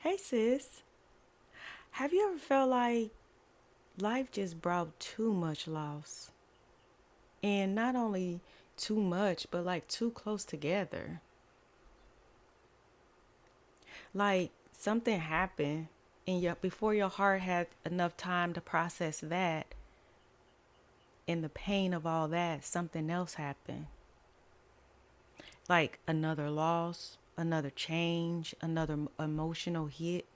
Hey sis, have you ever felt like life just brought too much loss? And not only too much, but like too close together. Like something happened and before your heart had enough time to process that and the pain of all that, something else happened. Like another loss, another change, another emotional hit.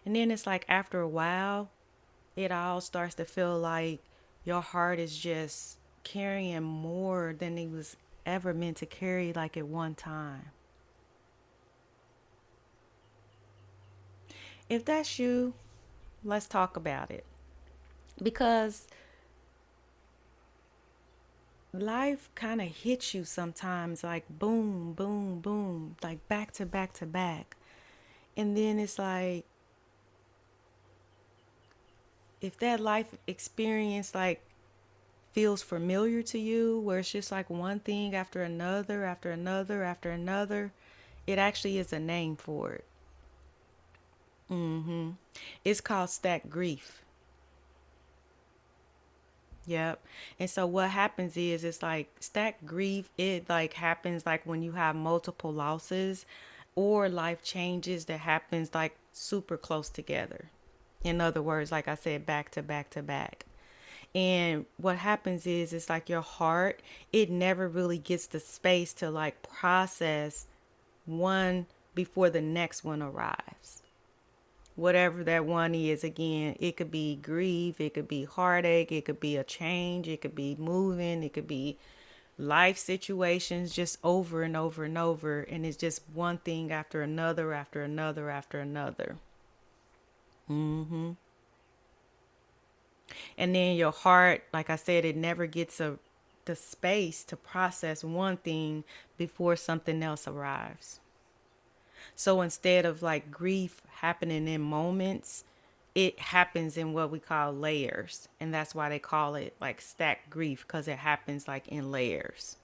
And then it's like after a while, it all starts to feel like your heart is just carrying more than it was ever meant to carry, like at one time. If that's you, let's talk about it. Because life kind of hits you sometimes like boom, boom, boom, like back to back to back. And then it's like, if that life experience like feels familiar to you, where it's just like one thing after another, after another, after another, it actually is a name for it. It's called stack grief. Yep. And so what happens is it's like stack grief, it like happens like when you have multiple losses or life changes that happens like super close together. In other words, like I said, back to back to back. And what happens is it's like your heart, it never really gets the space to like process one before the next one arrives. Whatever that one is, again, it could be grief, it could be heartache, it could be a change, it could be moving, it could be life situations just over and over and over, and it's just one thing after another after another after another. And then your heart, like I said, it never gets the space to process one thing before something else arrives. So instead of like grief happening in moments, it happens in what we call layers. And that's why they call it like stacked grief, because it happens like in layers.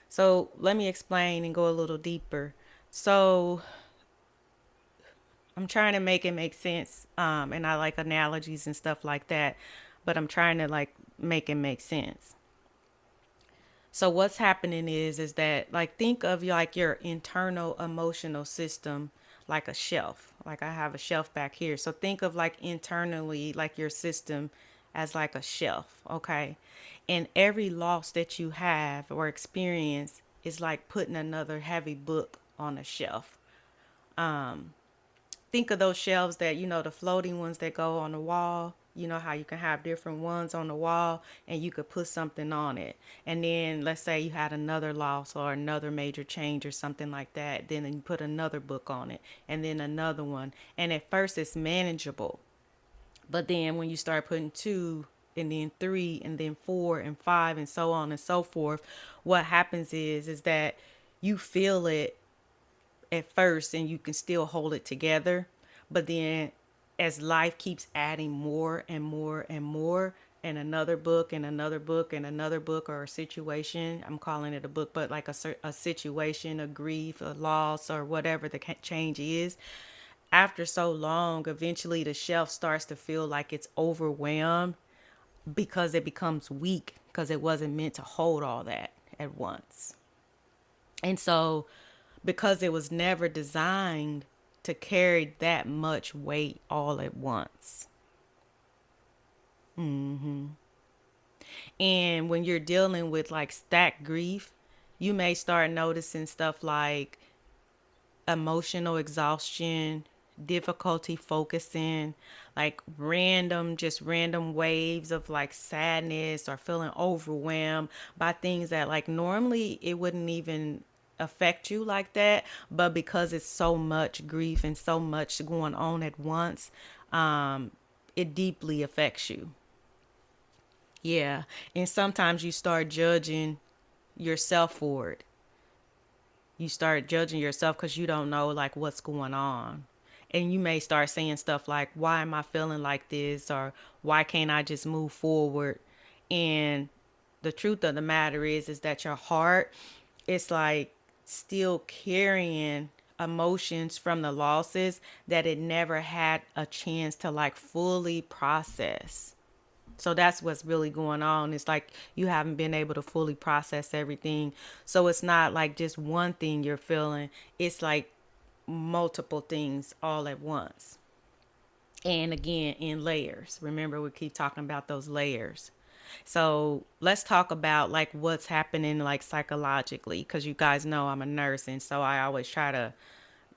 So let me explain and go a little deeper. So I'm trying to make it make sense. And I like analogies and stuff like that, but I'm trying to like make it make sense. So what's happening is that like think of like your internal emotional system like a shelf. Like I have a shelf back here. So think of like internally like your system as like a shelf, okay? And every loss that you have or experience is like putting another heavy book on a shelf. Think of those shelves that, the floating ones that go on the wall. You know how you can have different ones on the wall and you could put something on it. And then let's say you had another loss or another major change or something like that. Then you put another book on it and then another one. And at first it's manageable. But then when you start putting two and then three and then four and five and so on and so forth, what happens is that you feel it at first and you can still hold it together. But then as life keeps adding more and more and more, and another book and another book and another book or a situation, I'm calling it a book, but like a situation, a grief, a loss, or whatever the change is, after so long, eventually the shelf starts to feel like it's overwhelmed because it becomes weak because it wasn't meant to hold all that at once. And so, because it was never designed to carry that much weight all at once. And when you're dealing with like stacked grief, you may start noticing stuff like emotional exhaustion, difficulty focusing, like just random waves of like sadness or feeling overwhelmed by things that like normally it wouldn't even affect you like that, but because it's so much grief and so much going on at once, it deeply affects you. Yeah. And sometimes you start judging yourself for it. You start judging yourself because you don't know like what's going on. And you may start saying stuff like, why am I feeling like this? Or why can't I just move forward? And the truth of the matter is that your heart, it's like still carrying emotions from the losses that it never had a chance to like fully process. So that's what's really going on. It's like you haven't been able to fully process everything. So it's not like just one thing you're feeling, it's like multiple things all at once. And again, in layers. Remember, we keep talking about those layers. So let's talk about like what's happening like psychologically, because you guys know I'm a nurse, and so I always try to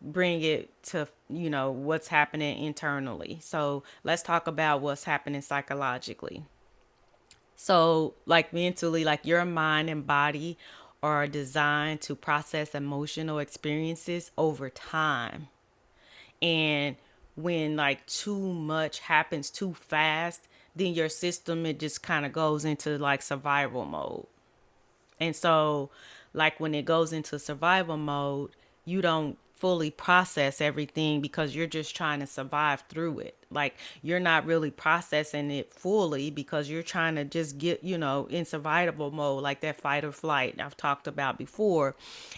bring it to what's happening internally. So let's talk about what's happening psychologically. So like mentally, like your mind and body are designed to process emotional experiences over time. And when like too much happens too fast, then your system, it just kind of goes into like survival mode. And so, like when it goes into survival mode, you don't fully process everything because you're just trying to survive through it. Like you're not really processing it fully because you're trying to just get, in survival mode, like that fight or flight I've talked about before.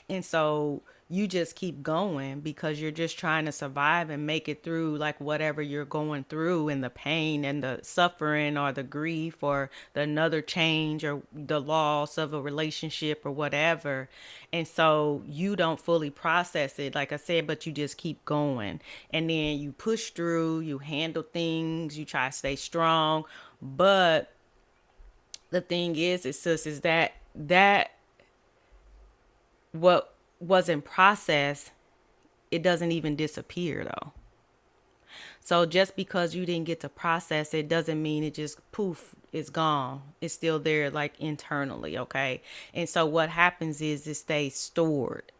And so you just keep going because you're just trying to survive and make it through like whatever you're going through, and the pain and the suffering or the grief or the another change or the loss of a relationship or whatever. And so you don't fully process it, like I said, but you just keep going. And then you push through, you handle things, you try to stay strong. But the thing is just is that what wasn't processed, it doesn't even disappear though. So just because you didn't get to process it doesn't mean it just poof, it's gone. It's still there like internally, okay? And so what happens is it stays stored.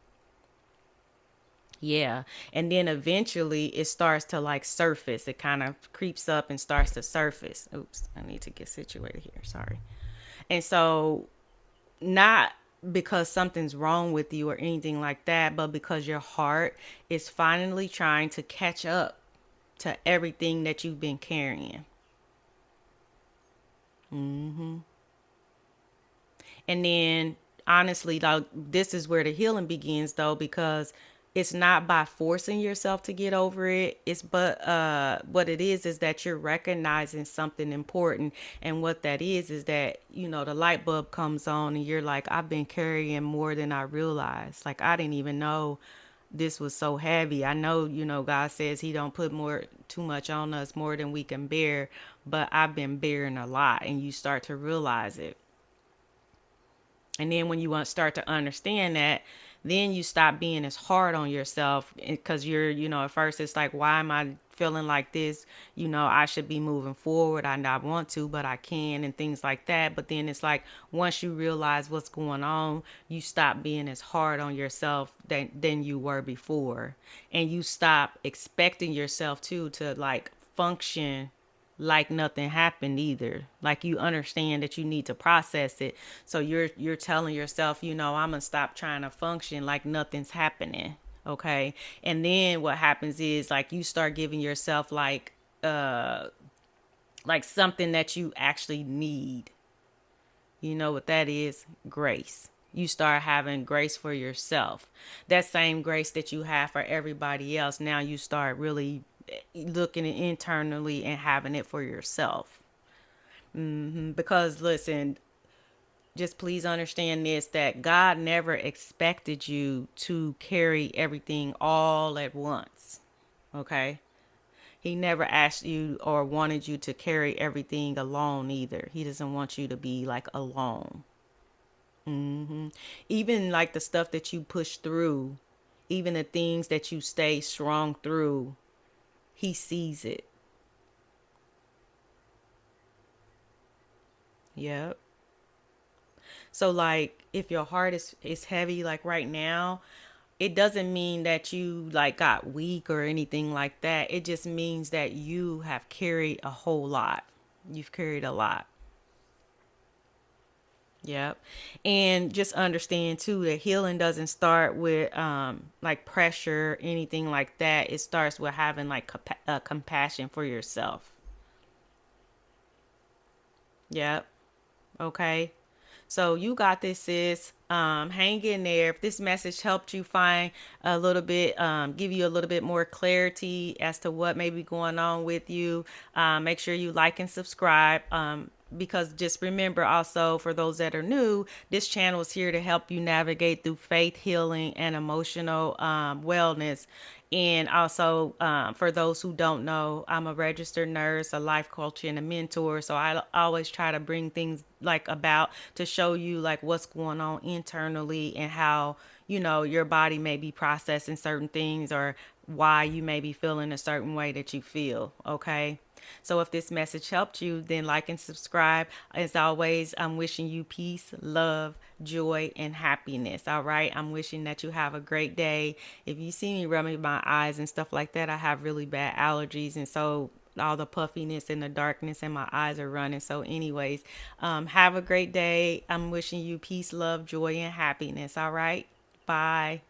Yeah. And then eventually it starts to like surface. It kind of creeps up and starts to surface. Oops, I need to get situated here. Sorry. And so not because something's wrong with you or anything like that, but because your heart is finally trying to catch up to everything that you've been carrying. And then honestly, though, this is where the healing begins though, because it's not by forcing yourself to get over it. It's but what it is that you're recognizing something important. And what that is that, the light bulb comes on and you're like, I've been carrying more than I realized. Like I didn't even know this was so heavy. I know, God says he don't put more too much on us more than we can bear, but I've been bearing a lot, and you start to realize it. And then when you want to start to understand that, then you stop being as hard on yourself because you're, at first it's like, why am I feeling like this? I should be moving forward. I not want to, but I can, and things like that. But then it's like, once you realize what's going on, you stop being as hard on yourself than you were before. And you stop expecting yourself to like function like nothing happened either. Like you understand that you need to process it. So you're telling yourself, I'm gonna stop trying to function like nothing's happening. Okay. And then what happens is like you start giving yourself like something that you actually need. You know what that is? Grace. You start having grace for yourself. That same grace that you have for everybody else, now you start really looking internally and having it for yourself. Because listen, just please understand this, that God never expected you to carry everything all at once. Okay? He never asked you or wanted you to carry everything alone either. He doesn't want you to be like alone. Even like the stuff that you push through, even the things that you stay strong through, he sees it. Yep. So like if your heart is heavy like right now, it doesn't mean that you like got weak or anything like that. It just means that you have carried a whole lot. You've carried a lot. Yep. And just understand too that healing doesn't start with like pressure, anything like that. It starts with having like compassion for yourself. Yep. Okay. So you got this, sis. Hang in there. If this message helped you find a little bit, give you a little bit more clarity as to what may be going on with you, make sure you like and subscribe. Because just remember also, for those that are new, this channel is here to help you navigate through faith healing and emotional wellness. And also, for those who don't know, I'm a registered nurse, a life coach, and a mentor. So I always try to bring things like about to show you like what's going on internally and how, your body may be processing certain things, or why you may be feeling a certain way that you feel. Okay. So if this message helped you, then like and subscribe. As always, I'm wishing you peace, love, joy, and happiness. All right. I'm wishing that you have a great day. If you see me rubbing my eyes and stuff like that, I have really bad allergies. And so all the puffiness and the darkness and my eyes are running. So anyways, have a great day. I'm wishing you peace, love, joy, and happiness. All right. Bye.